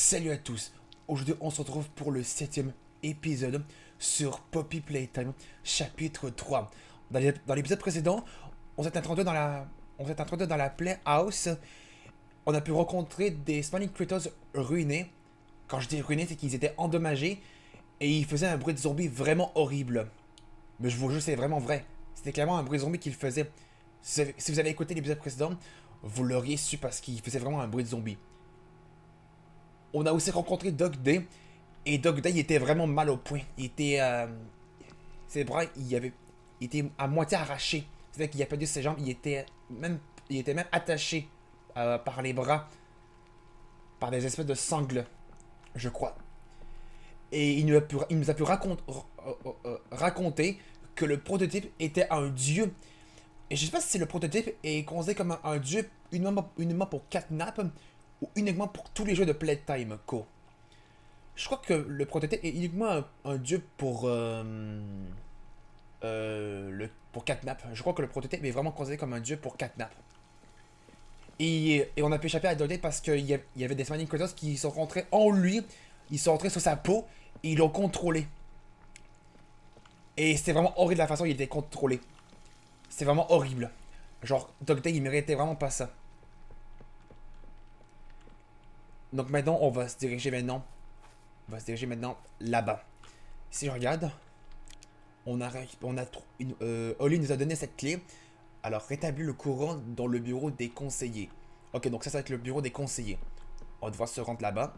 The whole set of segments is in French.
Salut à tous, aujourd'hui on se retrouve pour le 7e épisode sur Poppy Playtime, chapitre 3. Dans l'épisode précédent, on s'est introduit dans la Playhouse. On a pu rencontrer des Smiling Critters ruinés. Quand je dis ruinés, c'est qu'ils étaient endommagés et ils faisaient un bruit de zombie vraiment horrible. Mais je vous jure, c'est vraiment vrai. C'était clairement un bruit de zombie qu'ils faisaient. Si vous avez écouté l'épisode précédent, vous l'auriez su parce qu'il faisait vraiment un bruit de zombie. On a aussi rencontré Doc Day. Et Doc Day il était vraiment mal au point. Il était. Ses bras, il était à moitié arraché. C'est-à-dire qu'il a perdu ses jambes. Il était même attaché par les bras. Par des espèces de sangles, je crois. Et il nous a pu raconter que le prototype était un dieu. Et je sais pas si le prototype est considéré comme un dieu uniquement pour Catnap ou uniquement pour tous les jeux de Playtime Co. Je crois que le prototype est uniquement un dieu pour Catnap. Je crois que le prototype est vraiment considéré comme un dieu pour Catnap. Et on a pu échapper à Dodé parce qu'il y avait des Smiling Critters qui sont rentrés en lui, ils sont rentrés sur sa peau et ils l'ont contrôlé. Et c'était vraiment horrible la façon dont il était contrôlé. C'est vraiment horrible. Genre, Dogday il méritait vraiment pas ça. Donc maintenant, on va se diriger maintenant là-bas. Si je regarde, Oli nous a donné cette clé. Alors, rétablir le courant dans le bureau des conseillers. Ok, donc ça va être le bureau des conseillers. On va devoir se rendre là-bas.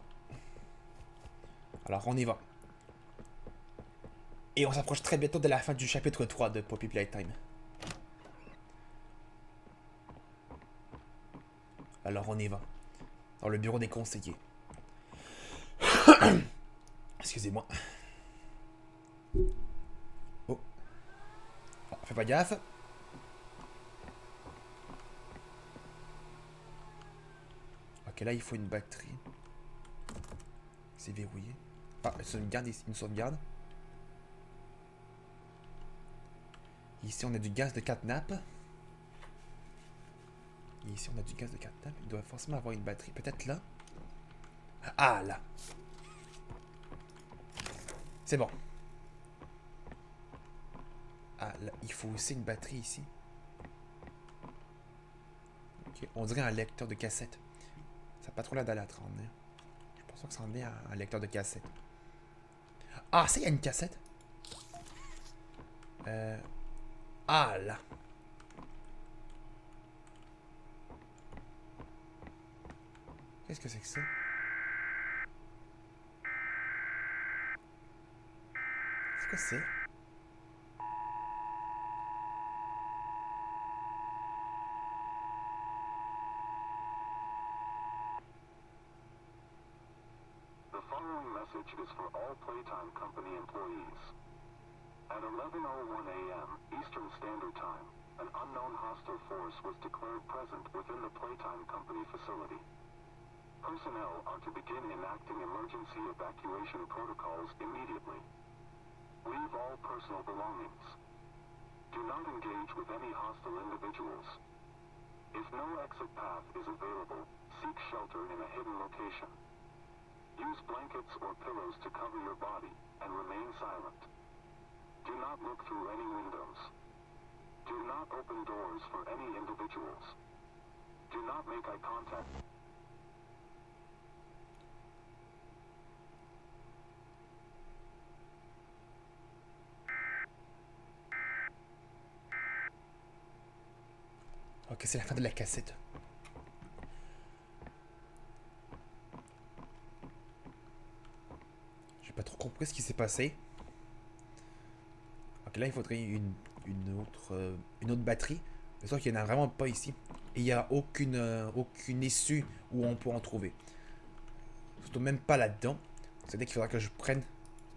Alors, on y va. Et on s'approche très bientôt de la fin du chapitre 3 de Poppy Playtime. Alors, on y va. Dans le bureau des conseillers. Excusez-moi. Oh. Oh, fais pas gaffe. Ok, là, il faut une batterie. C'est verrouillé. Ah, une sauvegarde ici. Une sauvegarde. Ici, on a du gaz de catnap. Et ici, on a du gaz de catnap. Il doit forcément avoir une batterie. Peut-être là. Ah, là. C'est bon. Ah, là, il faut aussi une batterie ici. Ok, on dirait un lecteur de cassette. Ça n'a pas trop l'air d'aller à 30, hein. Je pense pas que ça en est un lecteur de cassette. Ah, ça, il y a une cassette. Ah, là. Qu'est-ce que c'est que ça? C'est quoi c'est? The following message is for all Playtime Company employees. At 11:01 a.m. Eastern Standard Time, an unknown hostile force was declared present within the Playtime Company facility. Personnel are to begin enacting emergency evacuation protocols immediately. Leave all personal belongings. Do not engage with any hostile individuals. If no exit path is available, seek shelter in a hidden location. Use blankets or pillows to cover your body, and remain silent. Do not look through any windows. Do not open doors for any individuals. Do not make eye contact. Ok, c'est la fin de la cassette. J'ai pas trop compris ce qui s'est passé. Ok, là, il faudrait une autre batterie. Mais sauf qu'il n'y en a vraiment pas ici. Et il n'y a aucune issue où on peut en trouver. Surtout même pas là-dedans. C'est-à-dire qu'il faudra que je prenne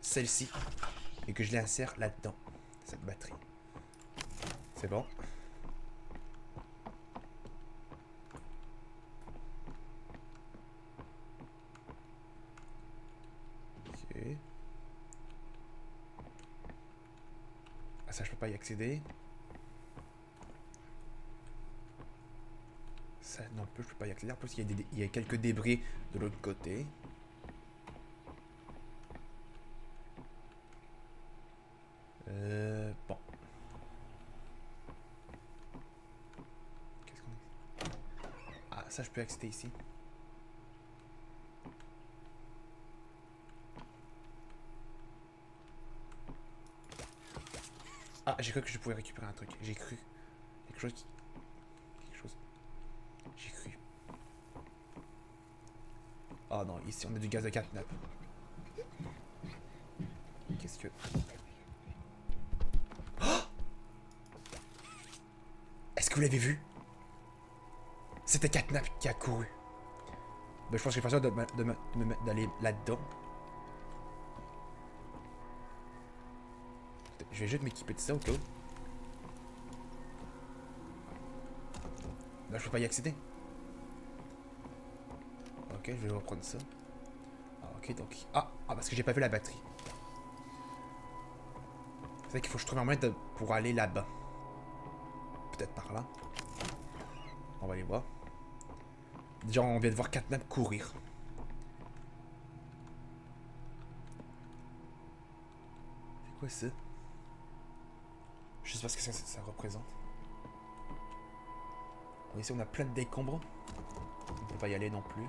celle-ci et que je l'insère là-dedans. Cette batterie. C'est bon. Ok. Ah, ça, je peux pas y accéder. Ça non plus, je peux pas y accéder. En plus, il y a quelques débris de l'autre côté. Bon. Qu'est-ce qu'on a? Ah, ça, je peux accéder ici. Ah, j'ai cru que je pouvais récupérer un truc. J'ai cru. Quelque chose qui... Quelque chose. J'ai cru. Oh non, ici, on a du gaz de catnap. Qu'est-ce que... Est-ce que vous l'avez vu? C'était Catnap qui a couru. Ben, je pense que j'ai pas sûr d'aller là-dedans. Je vais juste m'équiper de ça au cas où. Là, je peux pas y accéder. Ok, je vais reprendre ça. Ah, ok, donc... parce que j'ai pas vu la batterie. C'est vrai qu'il faut que je trouve un moyen pour aller là-bas. Peut-être par là. On va aller voir. Déjà, on vient de voir Catnap courir. C'est quoi ça? Je sais pas ce que ça représente. Bon, ici, on a plein de décombres. On peut pas y aller non plus.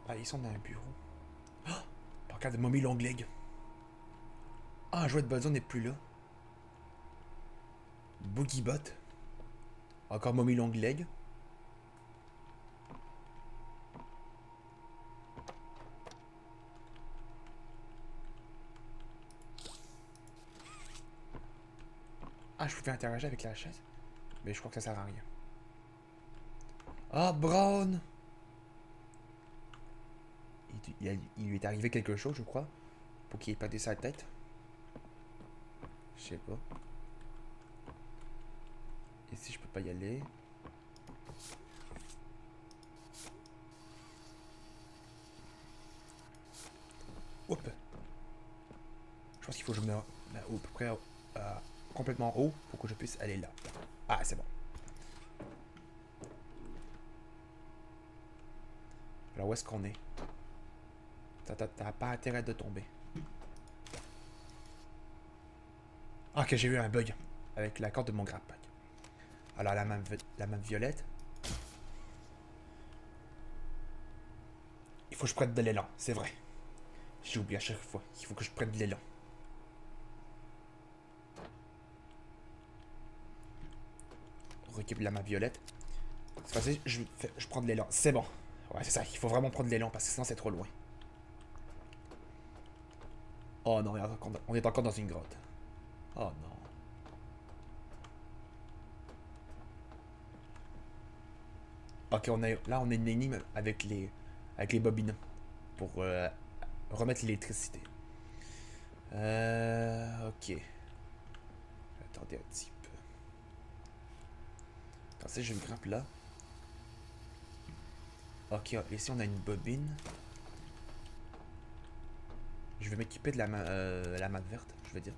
Ah, ici, on a un bureau. Oh, pancarte de Mommy Longleg. Ah, un jouet de Buzzer n'est plus là. Boogiebot. Encore Mommy Longleg. Ah, je pouvais interagir avec la chaise. Mais je crois que ça sert à rien. Ah, Brown! Il lui est arrivé quelque chose, je crois. Pour qu'il ait perdu sa tête. Je sais pas. Ici, je peux pas y aller. Hop! Je pense qu'il faut que je me mette à peu près complètement haut pour que je puisse aller là. Ah, c'est bon. Alors, où est-ce qu'on est? T'as pas intérêt de tomber. Ah, ok, j'ai eu un bug avec la corde de mon grappack. Alors, la main violette. Il faut que je prenne de l'élan, c'est vrai. J'oublie à chaque fois qu'il faut que je prenne de l'élan. On récupère la main violette. C'est facile, je prends de l'élan. C'est bon. Ouais, c'est ça, il faut vraiment prendre de l'élan parce que sinon c'est trop loin. Oh non, on est encore dans une grotte. Oh non. Ok, là on a une énigme avec les bobines pour remettre l'électricité. Ok. Attendez un petit peu. Attendez, je me grimpe là. Ok, ici on a une bobine. Je vais m'équiper de la main verte, je veux dire.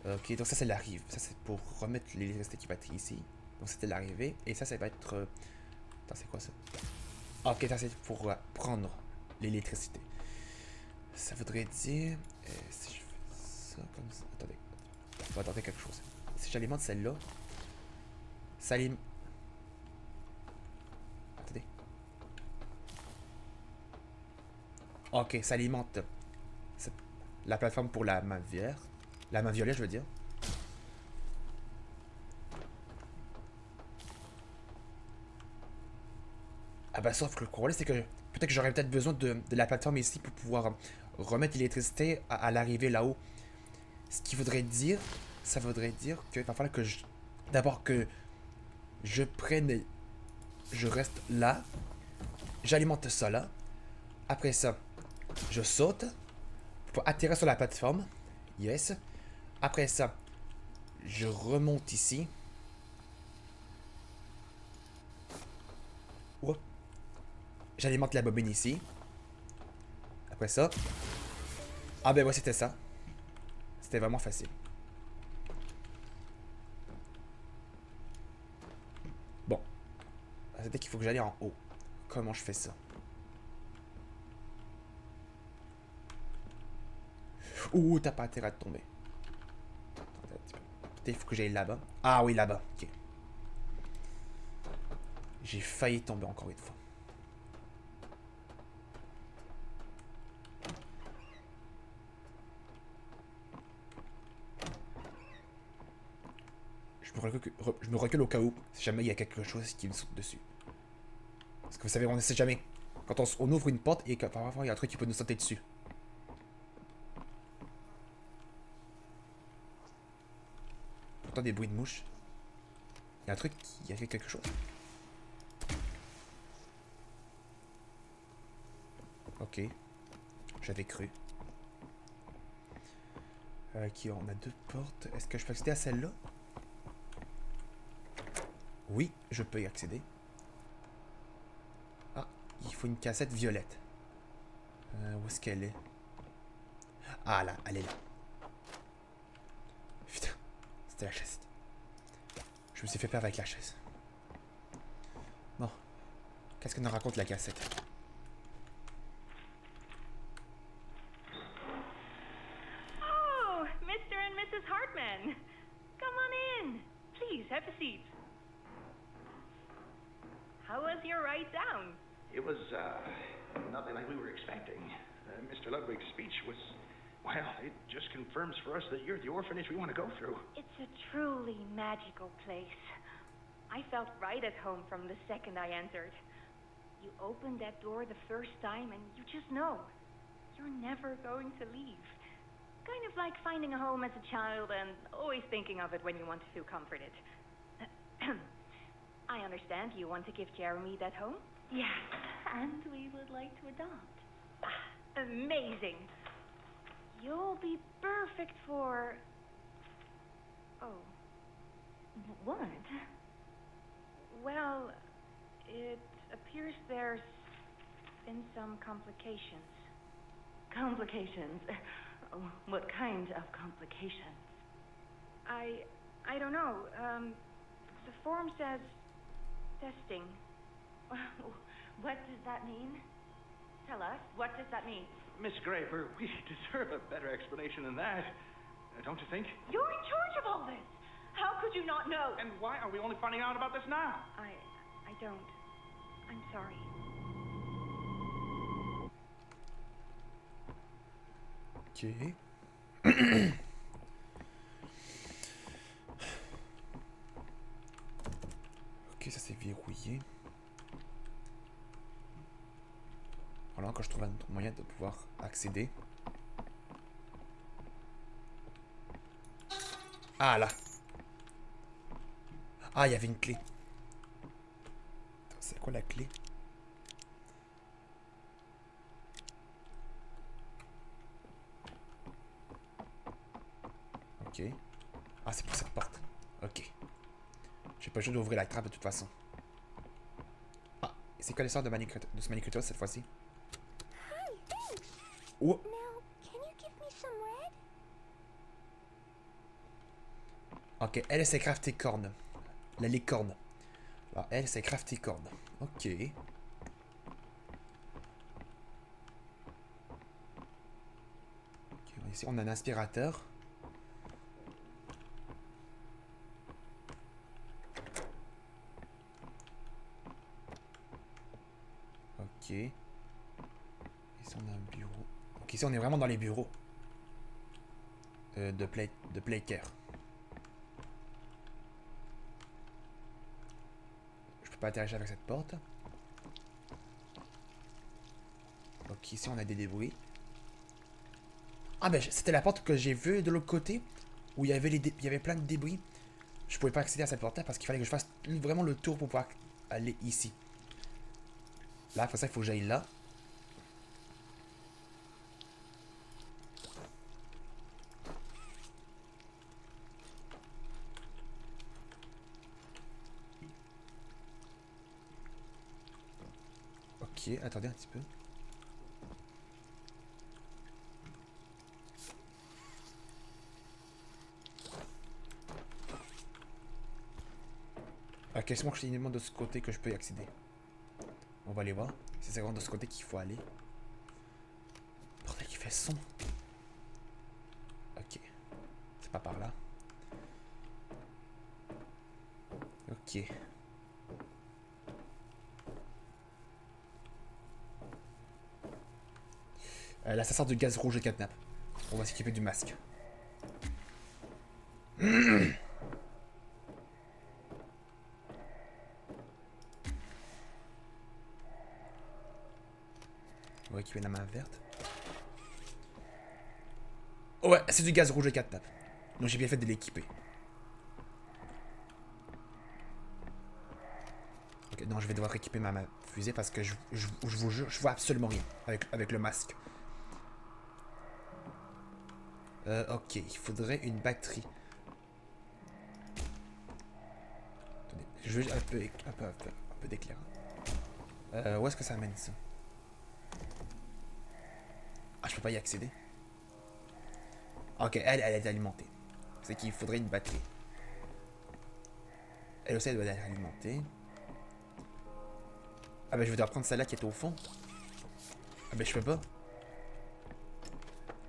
Ok, donc ça c'est l'arrivée. Ça c'est pour remettre l'électricité qui va être ici. Donc c'était l'arrivée. Et ça va être... Attends, c'est quoi ça? Ok, ça c'est pour prendre l'électricité. Ça voudrait dire... si je fais ça comme ça... Attendez. On va tenter quelque chose. Si j'alimente celle-là... Ça alimente... Attendez. Ok, ça alimente... la plateforme pour la main verte. La main violet, je veux dire. Ah bah sauf que le problème c'est que peut-être que j'aurais peut-être besoin de la plateforme ici pour pouvoir remettre l'électricité à l'arrivée là-haut. Ce qui voudrait dire, ça voudrait dire qu'il va falloir que d'abord que je prenne, je reste là, j'alimente ça là. Après ça, je saute pour atterrir sur la plateforme. Yes. Après ça, je remonte ici. Oups. J'alimente la bobine ici. Après ça. Ah ben ouais, c'était ça. C'était vraiment facile. Bon. C'était qu'il faut que j'aille en haut. Comment je fais ça? Ouh, t'as pas intérêt à te tomber. Attends un petit peu. Peut-être il faut que j'aille là-bas. Ah oui, là-bas. Ok. J'ai failli tomber encore une fois. Je me recule au cas où, si jamais il y a quelque chose qui me saute dessus. Parce que vous savez, on ne sait jamais. Quand on ouvre une porte et que parfois il y a un truc qui peut nous sauter dessus. J'entends des bruits de mouches. Il y a un truc qui a fait quelque chose. Ok. J'avais cru. Ok, on a deux portes. Est-ce que je peux accéder à celle-là? Oui, je peux y accéder. Ah, il faut une cassette violette. Où est-ce qu'elle est? Ah là, elle est là. Putain, c'était la chaise. Je me suis fait peur avec la chaise. Bon, qu'est-ce que nous raconte la cassette? Oh, Mr. and Mrs. Hartman. Come on in. Please, have a seat. How was your ride down? It was, nothing like we were expecting. Mr. Ludwig's speech was, well, it just confirms for us that you're the orphanage we want to go through. It's a truly magical place. I felt right at home from the second I entered. You opened that door the first time and you just know. You're never going to leave. Kind of like finding a home as a child and always thinking of it when you want to feel comforted. I understand you want to give Jeremy that home? Yes, and we would like to adopt. Ah, amazing. You'll be perfect for... Oh. What? Well, it appears there's been some complications. Complications? What kind of complications? I don't know. The form says testing. What does that mean? Tell us, what does that mean? Miss Graper, we deserve a better explanation than that. Don't you think? You're in charge of all this! How could you not know? And why are we only finding out about this now? I don't. I'm sorry. Ok. Ok, ça c'est verrouillé. Voilà, quand je trouve un autre moyen de pouvoir accéder. Ah là. Ah, il y avait une clé. C'est quoi la clé? Ok. Ah, c'est pour cette porte. Ok. J'ai pas le choix d'ouvrir la trappe de toute façon. Ah, c'est quoi l'histoire de ce manicure cette fois-ci? Oh. Now, can you give me some red? Ok, elle c'est crafty corn. La licorne. Alors, elle c'est crafty corn. Ok. Ici on a un aspirateur. Ok. Ici on a un bureau. Donc ici on est vraiment dans les bureaux de Playcare. Je peux pas interagir avec cette porte. Ok, ici on a des débris. Ah ben c'était la porte que j'ai vue de l'autre côté où il y avait plein de débris. Je pouvais pas accéder à cette porte-là parce qu'il fallait que je fasse vraiment le tour pour pouvoir aller ici. Là, après ça, il faut que j'aille là. Ok, attendez un petit peu. Ok, c'est moi que j'ai une demande de ce côté que je peux y accéder. On va aller voir. C'est vraiment de ce côté qu'il faut aller. Bordel qui fait son. C'est pas par là. Ok. Là, ça sort du gaz rouge de catnap. On va s'équiper du masque. On va équiper la main verte. Ouais, c'est du gaz rouge de catnap. Donc j'ai bien fait de l'équiper. Ok, non, je vais devoir équiper ma fusée parce que je vous jure, je vois absolument rien avec le masque. Ok, il faudrait une batterie. Attendez, je veux un peu d'éclairage. Où est-ce que ça amène ça? Ah, je peux pas y accéder. Ok, elle est alimentée. C'est qu'il faudrait une batterie. Elle aussi, elle doit être alimentée. Ah ben, je vais devoir prendre celle-là qui est au fond. Ah ben, je peux pas.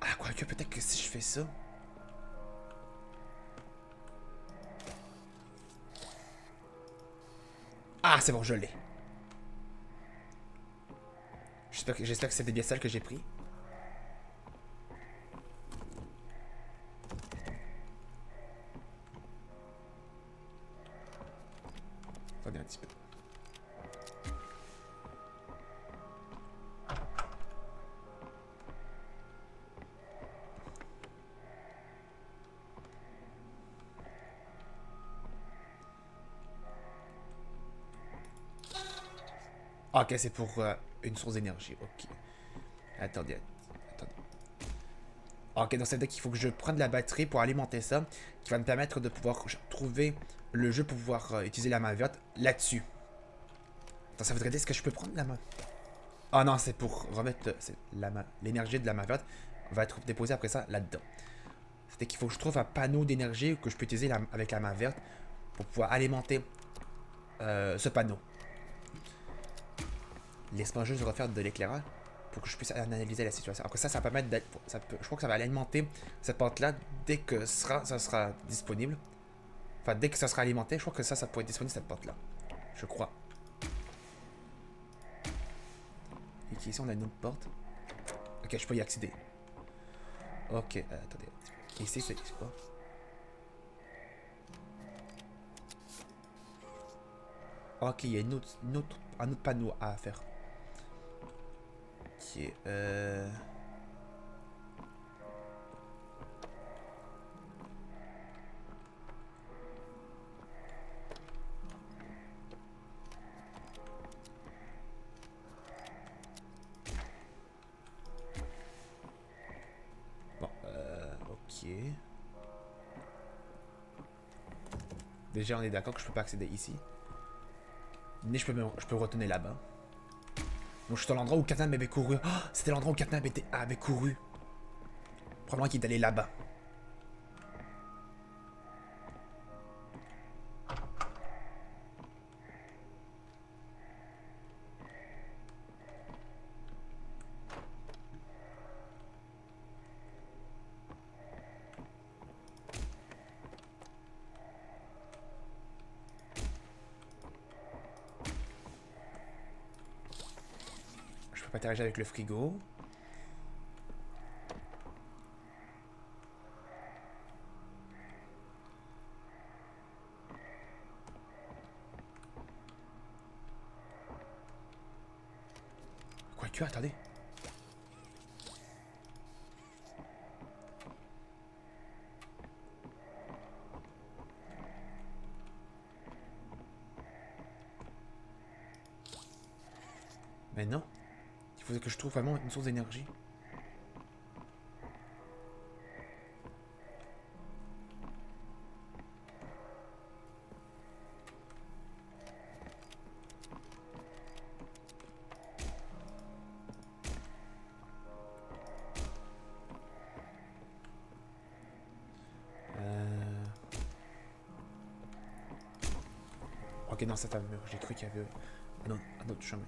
Ah, quoique, peut-être que si je fais ça... Ah, c'est bon, je l'ai. J'espère que c'était bien celle que j'ai pris. Attendez un petit peu. Ah, ok, c'est pour une source d'énergie. Ok. Attendez. Ok, donc ça veut dire qu'il faut que je prenne la batterie pour alimenter ça, qui va me permettre de pouvoir trouver le jeu pour pouvoir utiliser la main verte là-dessus. Attends, ça voudrait dire, est-ce que je peux prendre la main? Ah non, c'est pour remettre l'énergie de la main verte va être déposée après ça là-dedans. C'est qu'il faut que je trouve un panneau d'énergie que je peux utiliser avec la main verte pour pouvoir alimenter ce panneau. Laisse-moi juste refaire de l'éclairage pour que je puisse analyser la situation. Après ça va permettre d'être... je crois que ça va alimenter cette porte-là dès que ça sera disponible. Enfin, dès que ça sera alimenté, je crois que ça pourrait être disponible, cette porte-là. Je crois. Et ici, on a une autre porte. Ok, je peux y accéder. Ok, attendez. Ici, c'est quoi? Ok, il y a un autre panneau à faire. Ok, bon, ok. Déjà, on est d'accord que je peux pas accéder ici. Mais je peux retourner là-bas. Donc je suis dans l'endroit où Catnap avait couru. Oh, c'était l'endroit où Catnap avait couru. Probablement qu'il est allé là-bas. Je peux pas interagir avec le frigo. Quoique, attendez. Mais non. Il faudrait que je trouve vraiment une source d'énergie. Ok, non, c'est un mur. J'ai cru qu'il y avait un autre chemin.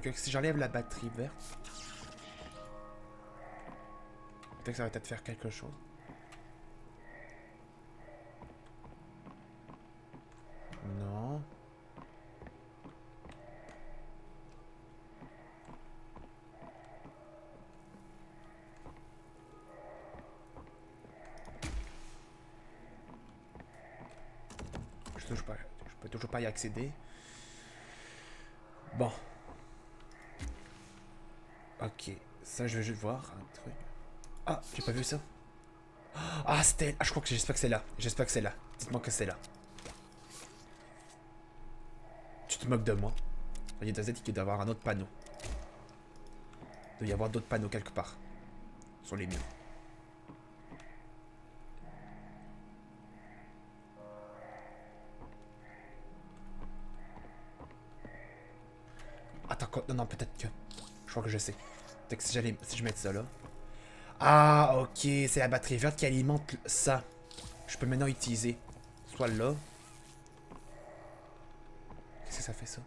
Ok, si j'enlève la batterie verte... Peut-être que ça va peut-être faire quelque chose. Non. Je peux toujours pas y accéder. Bon. Ok. Ça, je veux juste voir un truc. Ah, j'ai pas vu ça. Ah, c'était... Ah, je crois que j'espère que c'est là. J'espère que c'est là. Dites-moi que c'est là. Tu te moques de moi. Il doit y avoir un autre panneau. Il doit y avoir d'autres panneaux quelque part. Sur les murs. Attends, non, peut-être que... Je crois que je sais. Peut-être que si je mets ça là... Ah, ok, c'est la batterie verte qui alimente ça. Je peux maintenant utiliser. Soit là. Qu'est-ce que ça fait ça?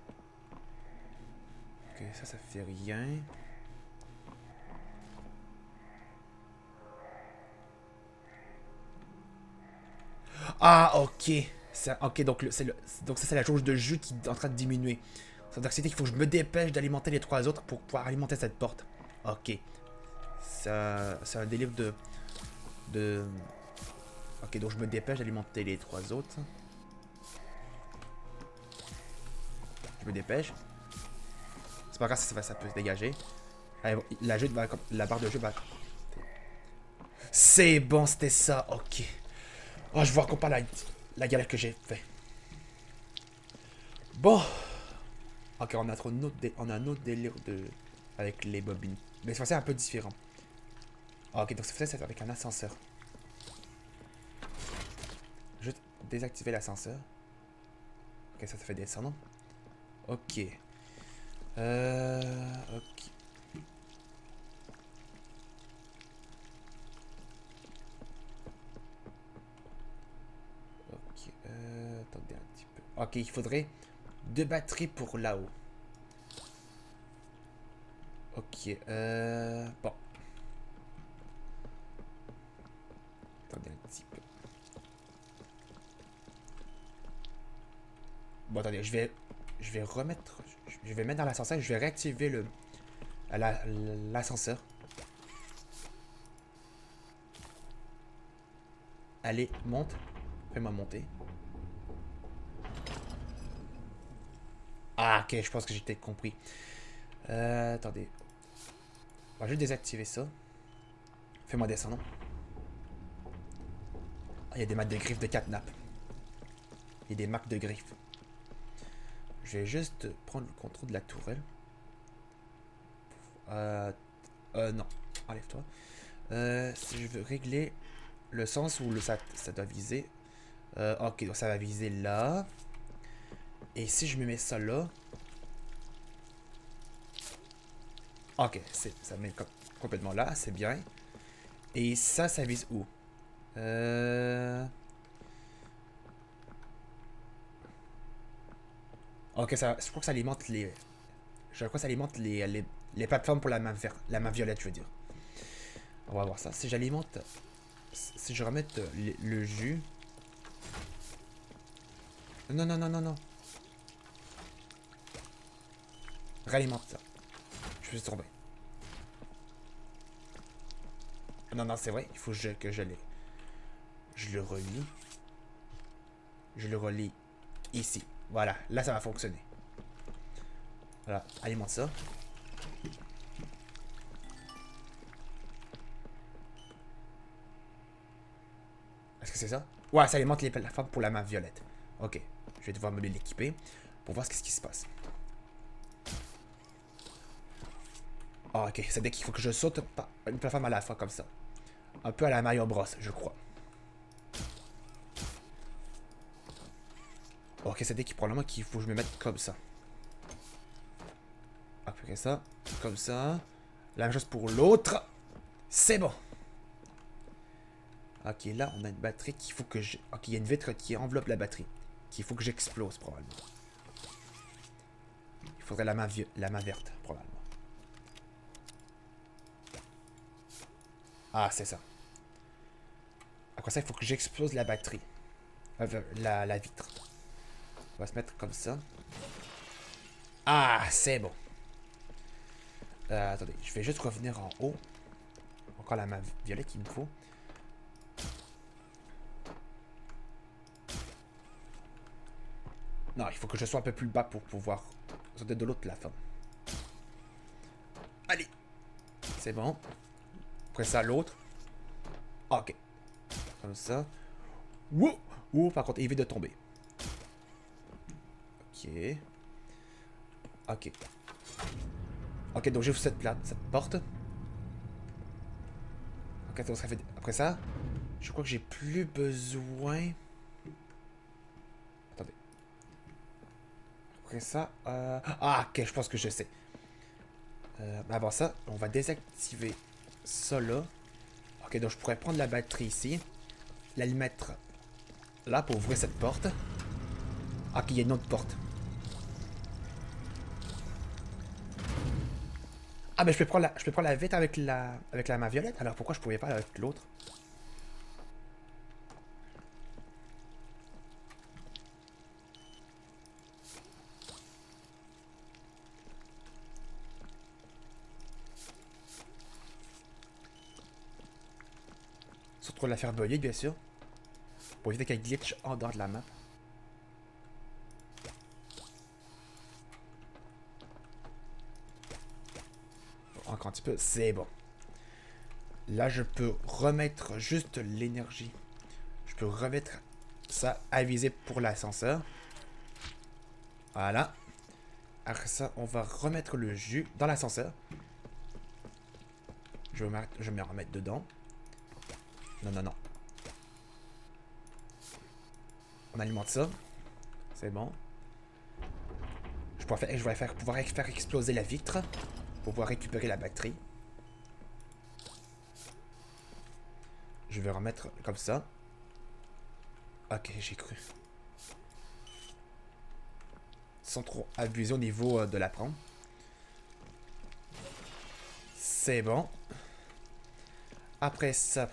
Ok, ça fait rien. Ah, ok. Ok, donc ça c'est la jauge de jus qui est en train de diminuer. Ça veut dire qu'il faut que je me dépêche d'alimenter les 3 autres pour pouvoir alimenter cette porte. Ok. C'est un délire de... Ok, donc je me dépêche d'alimenter les 3 autres. Je me dépêche. C'est pas grave, ça peut se dégager. Allez, la barre de jeu va... C'est bon, c'était ça, ok. Oh, je vois qu'on parle la galère que j'ai fait. Bon. Ok, on a un autre délire avec les bobines. Mais c'est un peu différent. Ok, donc c'est avec un ascenseur. Juste désactiver l'ascenseur. Ok, ça fait descendre. Ok. Ok. Ok. Attendez un petit peu. Ok, il faudrait 2 batteries pour là-haut. Ok. Bon. Attendez un petit peu. Bon, attendez, je vais remettre... Je vais mettre dans l'ascenseur, je vais réactiver l'ascenseur. Allez, monte. Fais-moi monter. Ah, ok, je pense que j'ai peut-être compris. Attendez. On va juste désactiver ça. Fais-moi descendre. Ah, il y a des marques de griffes de catnap. Il y a des marques de griffes. Je vais juste prendre le contrôle de la tourelle. Non. Enlève-toi. Si je veux régler le sens où ça doit viser. Ok, donc ça va viser là. Et si je me mets ça là. Ok, ça met complètement là, c'est bien. Et ça vise où? Ok, je crois que ça alimente les... Je crois que ça alimente les plateformes pour la main violette, je veux dire. On va voir ça. Si j'alimente... Si je remette le jus... Non, non, non, non, non. Réalimente ça. Je suis tombé. Non, non, c'est vrai. Il faut que je l'ai. Je le relie. Je le relie ici. Voilà. Là, ça va fonctionner. Voilà. Alimente ça. Est-ce que c'est ça? Ouais, ça alimente les plateformes pour la main violette. Ok. Je vais devoir me l'équiper pour voir ce qui se passe. Ah, ok. C'est dès qu'il faut que je saute une plateforme à la fois comme ça. Un peu à la Mario Bros, je crois. Ok, c'est dès qu'il probablement qu'il faut que je me mette comme ça. Après ça, comme ça. La même chose pour l'autre. C'est bon. Ok, là, on a une batterie qu'il faut que je... Ok, il y a une vitre qui enveloppe la batterie. Qu'il faut que j'explose, probablement. faudrait la main verte, probablement. Ah, c'est ça. Après ça, il faut que j'explose la batterie. La vitre. On va se mettre comme ça. Ah, c'est bon. Attendez, je vais juste revenir en haut. Encore la main violette qu'il me faut. Non, il faut que je sois un peu plus bas pour pouvoir sauter de l'autre plateforme. Allez. C'est bon. Après ça, l'autre. Ok. Comme ça. Wouh! Ouh, par contre, évite de tomber. Ok. Ok. Ok, donc j'ouvre cette porte. Ok, donc ça fait... Après ça, je crois que j'ai plus besoin... Attendez. Après ça... Ah, ok, je pense que je sais. Mais avant ça, on va désactiver ça là. Ok, donc je pourrais prendre la batterie ici. La mettre là pour ouvrir cette porte. Ok, il y a une autre porte. Ah, mais je peux prendre la vitre avec la main violette. Alors pourquoi je pouvais pas avec l'autre? Surtout la faire bugger, bien sûr. Pour éviter qu'elle glitch en dehors de la map. Encore un petit peu, c'est bon. Là, je peux remettre juste l'énergie. Je peux remettre ça à viser pour l'ascenseur. Voilà. Après ça, on va remettre le jus dans l'ascenseur. Je vais me remettre dedans. Non, non, non. On alimente ça. C'est bon. Je vais pouvoir faire exploser la vitre. Pour pouvoir récupérer la batterie. Je vais remettre comme ça. Ok, j'ai cru. Sans trop abuser au niveau de la prendre. C'est bon. Après ça.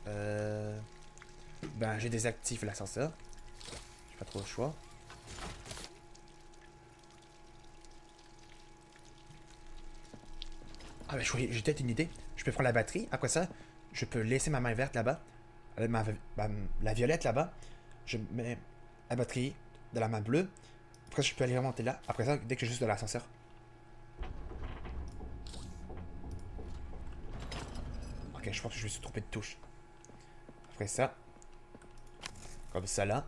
Ben, j'ai désactivé l'ascenseur. J'ai pas trop le choix. Ah, ben, j'ai peut-être une idée. Je peux prendre la batterie. Après ça, je peux laisser ma main verte là-bas. La violette là-bas. Je mets la batterie de la main bleue. Après, je peux aller remonter là. Après ça, dès que je suis de l'ascenseur. Ok, je pense que je me suis trompé de touche. Après ça. Comme ça là.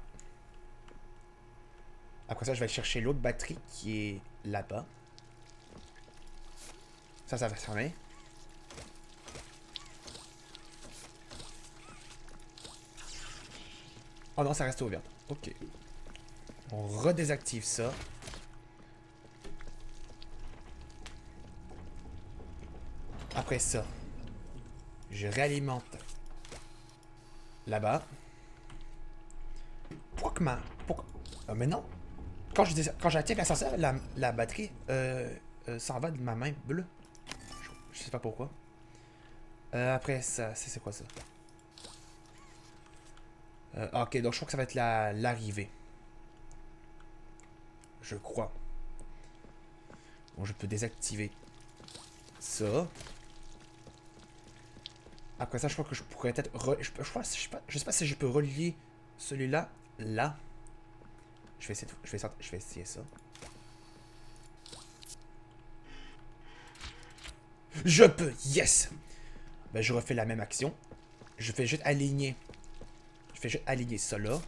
Après ça, je vais aller chercher l'autre batterie qui est là-bas. Ça va se fermer. Oh non, ça reste ouvert. Ok. On redésactive ça. Après ça, je réalimente là-bas. Pourquoi? Mais non. Quand j'active l'ascenseur, la batterie s'en va de ma main bleue. Je sais pas pourquoi. Après ça, c'est quoi ça? Ok, donc je crois que ça va être l'arrivée. Je crois. Bon, je peux désactiver ça. Après ça, je crois que je pourrais peut-être... Je sais pas si je peux relier celui-là, là. Je vais essayer ça. Je peux! Yes! Ben, je refais la même action. Je fais juste aligner. Je fais juste aligner ça là.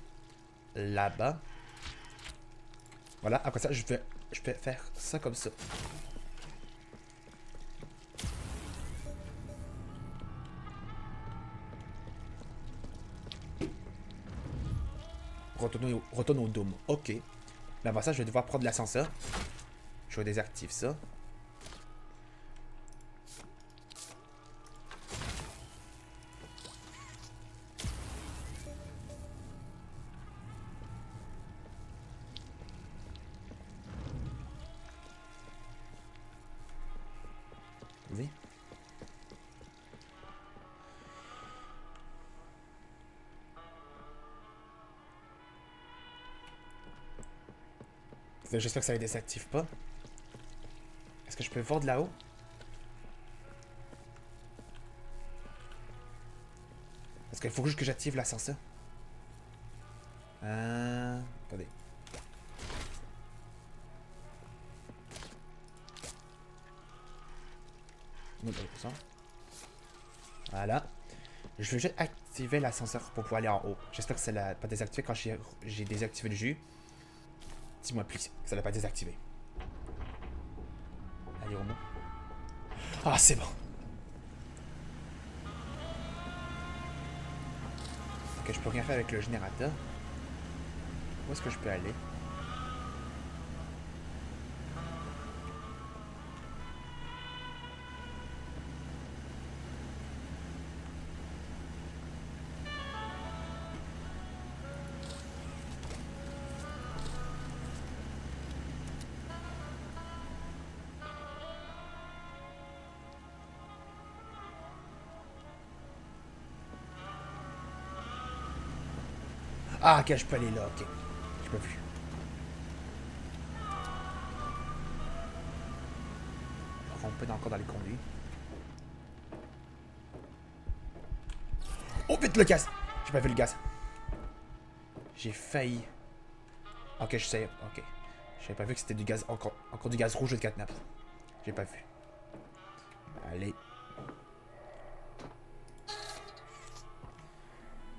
Là-bas. Voilà, après ça, je peux faire ça comme ça. Retourne au dôme. Ok. Mais avant ça, je vais devoir prendre l'ascenseur. Je désactive ça. J'espère que ça ne les désactive pas. Est-ce que je peux voir de là-haut? Parce qu'il faut juste que j'active l'ascenseur. Attendez. Non, ça. Voilà. Je vais juste activer l'ascenseur pour pouvoir aller en haut. J'espère que ça l'a pas désactivé quand j'ai désactivé le jus. Dis-moi plus que ça l'a pas désactivé. Allez, au moins. Ah, c'est bon. Ok, je peux rien faire avec le générateur. Où est-ce que je peux aller? Ah, ok, je peux aller là, ok. Je peux plus. On peut encore dans les conduits. Oh, vite le gaz! J'ai pas vu le gaz. J'ai failli. Ok, je sais. Ok. J'avais pas vu que c'était du gaz. Encore du gaz rouge de catnap. J'ai pas vu. Allez.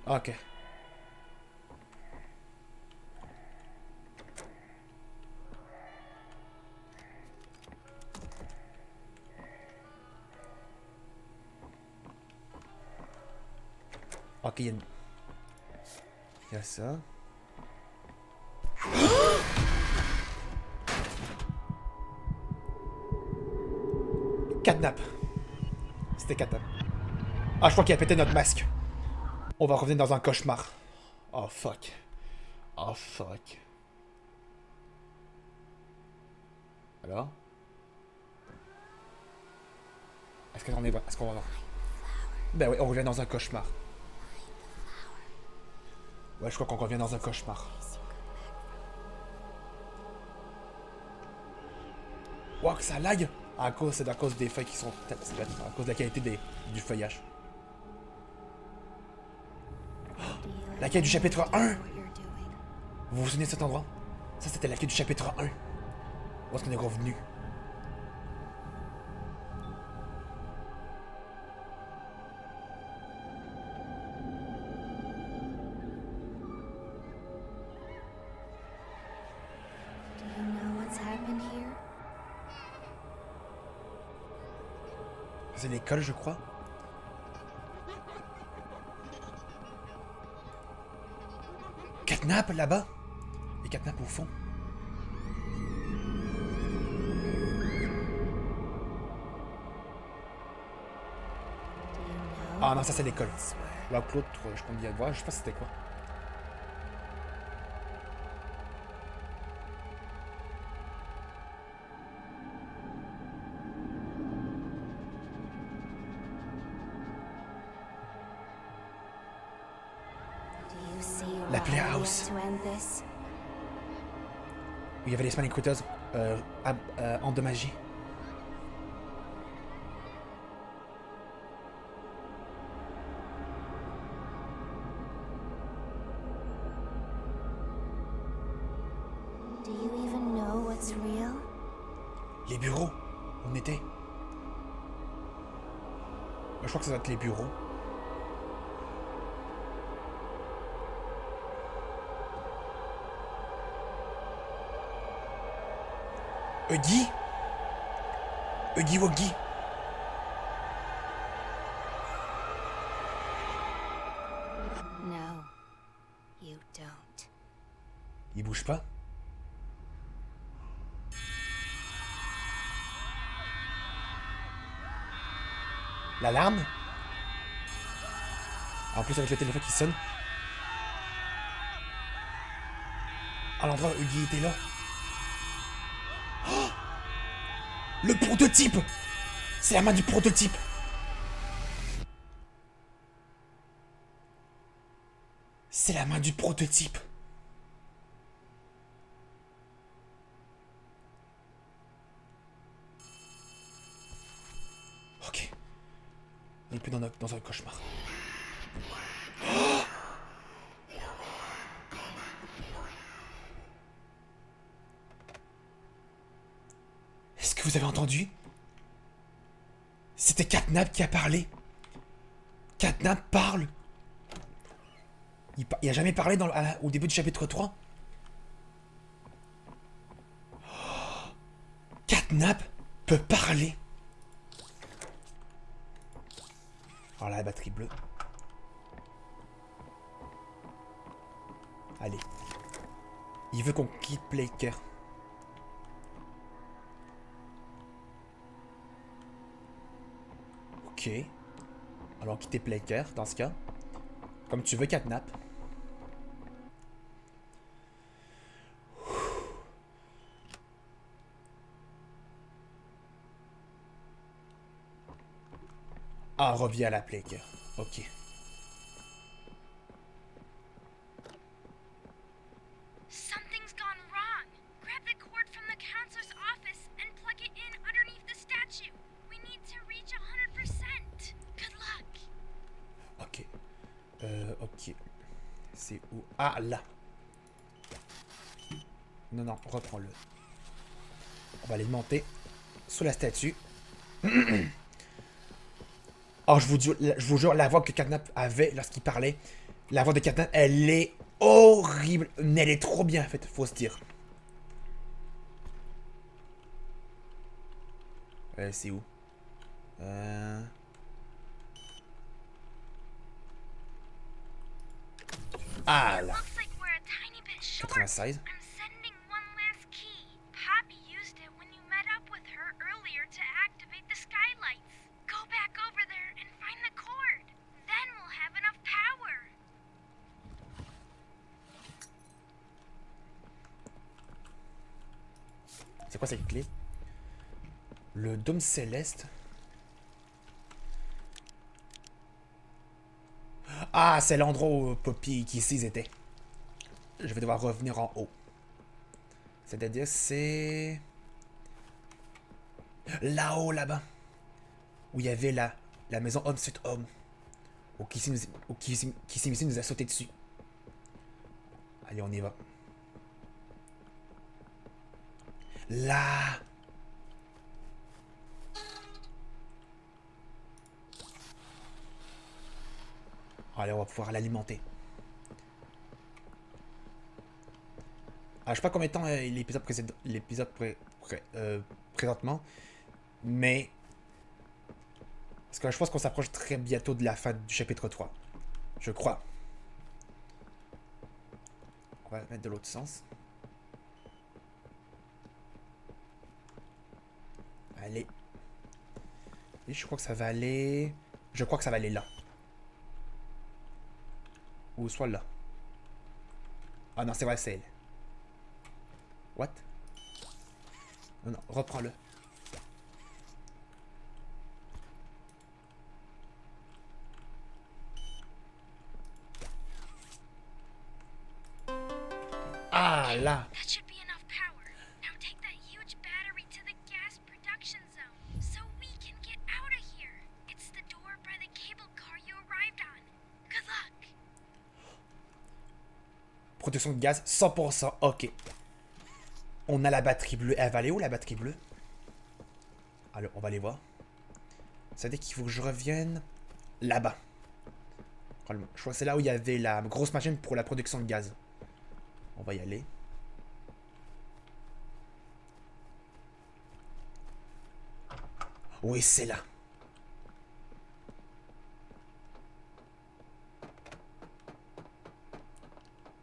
Ok. Ok, il y a ça. Catnap. C'était catnap. Ah, je crois qu'il a pété notre masque. On va revenir dans un cauchemar. Oh fuck. Oh fuck. Alors? Est-ce qu'on est... Est-ce qu'on va voir? Ben oui, on revient dans un cauchemar. Ouais, je crois qu'on revient dans un cauchemar. Wow, que ça lag! C'est à cause des feuilles qui sont... C'est à cause de la qualité du feuillage. Oh, la quête du chapitre 1! Vous vous souvenez de cet endroit? Ça, c'était la quête du chapitre 1. Où est-ce qu'on est revenu? C'est l'école, je crois. Catnap, là-bas. Et Catnap au fond. Ah non, ça c'est l'école. Là que l'autre, je compte bien voir, je sais pas c'était quoi. La Playhouse. Où il y avait les Smiling Critters endommagés. Les bureaux. On était. Je crois que ça doit être les bureaux. Huggy? Huggy Wuggy? No, you don't. Il bouge pas? L'alarme? En plus avec le téléphone qui sonne. À l'endroit où Huggy était là. Oh, le prototype! C'est la main du prototype! C'est la main du prototype! plus dans un cauchemar. Est-ce que vous avez entendu? C'était Catnap qui a parlé. Catnap parle. Il a jamais parlé au début du chapitre 3. Catnap peut parler. Alors là, la batterie bleue. Allez. Il veut qu'on quitte Playcare. Ok. Alors quitter Playcare dans ce cas. Comme tu veux, Catnap. Ah, revient à la Playcare. Ok. Something's gone wrong. Grab the cord from the counselor's office and plug it in underneath the statue. We need to reach 100%. Good luck. Ok. Ok. C'est où? Ah, là. Non, non, reprends-le. On va aller le monter sous la statue. Oh, je vous jure, la voix que Catnap avait lorsqu'il parlait, la voix de Catnap, elle est horrible. Mais elle est trop bien faite, faut se dire. C'est où? Ah là. Looks like we're a tiny bit short. 96. I'm sending one last key. Poppy used it when you met up with her earlier to activate the skylights. Go back over there and find the cord. Then we'll have enough power. C'est quoi cette clé? Le dôme céleste. Ah, c'est l'endroit où Poppy et Kissy étaient. Je vais devoir revenir en haut. C'est-à-dire, c'est... là-haut, là-bas. Où il y avait la maison homme suite homme. Où Kissy Missy nous a sauté dessus. Allez, on y va. Là. Allez, on va pouvoir l'alimenter. Alors, je sais pas combien de temps est l'épisode présentement, mais parce que je pense qu'on s'approche très bientôt de la fin du chapitre 3. Je crois. On va le mettre de l'autre sens. Allez. Et je crois que ça va aller... Je crois que ça va aller là. Ou soit là. Ah non, c'est vrai, c'est elle. What? Non, non, reprends-le. Ah là! That should be enough power. Now take that huge battery to the gas production zone so we can get out of here. It's the door by the cable car you arrived on. Good luck. Production de gaz, 100%. Ok. On a la batterie bleue. Elle va aller où, la batterie bleue? Alors, on va aller voir. Ça veut dire qu'il faut que je revienne là-bas. Je crois que c'est là où il y avait la grosse machine pour la production de gaz. On va y aller. Oui, c'est là.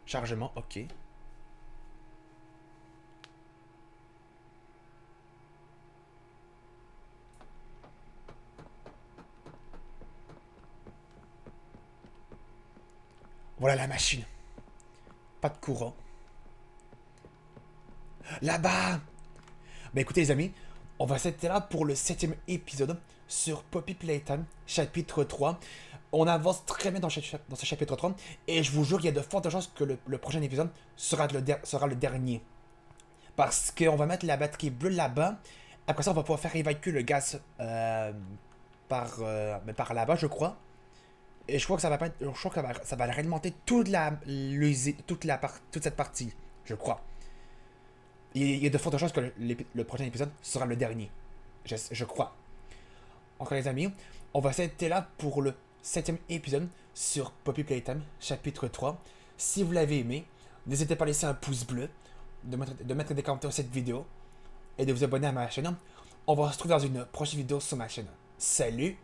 Chargement, ok. Voilà la machine. Pas de courant. Là-bas! Ben écoutez les amis, on va s'arrêter là pour le 7e épisode sur Poppy Playtime, chapitre 3. On avance très bien dans ce chapitre 3 et je vous jure qu'il y a de fortes chances que le prochain épisode sera le dernier. Parce qu'on va mettre la batterie bleue là-bas. Après ça, on va pouvoir faire évacuer le gaz par là-bas, je crois. Et je crois que ça va pas être, je crois que ça va alimenter toute cette partie, je crois. Il y a de fortes chances que le prochain épisode sera le dernier. Je crois. Encore les amis, on va s'arrêter là pour le 7e épisode sur Poppy Playtime, chapitre 3. Si vous l'avez aimé, n'hésitez pas à laisser un pouce bleu, de mettre des commentaires sur cette vidéo et de vous abonner à ma chaîne. On va se retrouver dans une prochaine vidéo sur ma chaîne. Salut!